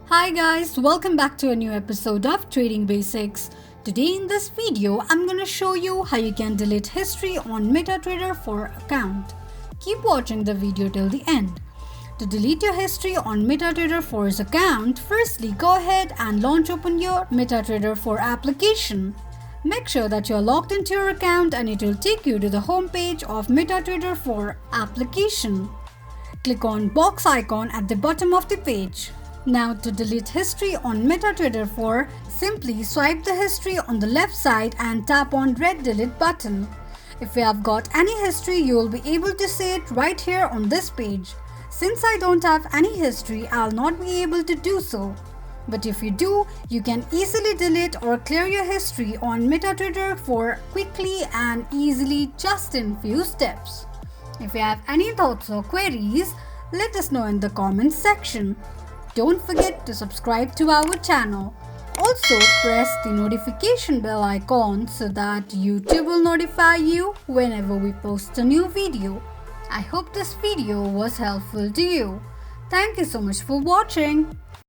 Hi guys, welcome back to a new episode of Trading Basics. Today in this video, I'm gonna show you how you can delete history on Metatrader4 account. Keep watching the video till the end. To delete your history on Metatrader4's account, firstly go ahead and open your Metatrader4 application. Make sure that you're logged into your account and it will take you to the home page of Metatrader4 application. Click on box icon at the bottom of the page. Now to delete history on Metatrader4, simply swipe the history on the left side and tap on red delete button. If you have got any history, you will be able to see it right here on this page. Since I don't have any history, I'll not be able to do so. But if you do, you can easily delete or clear your history on Metatrader4 quickly and easily just in few steps. If you have any thoughts or queries, let us know in the comments section. Don't forget to subscribe to our channel. Also press the notification bell icon so that YouTube will notify you whenever we post a new video. I hope this video was helpful to you. Thank you so much for watching.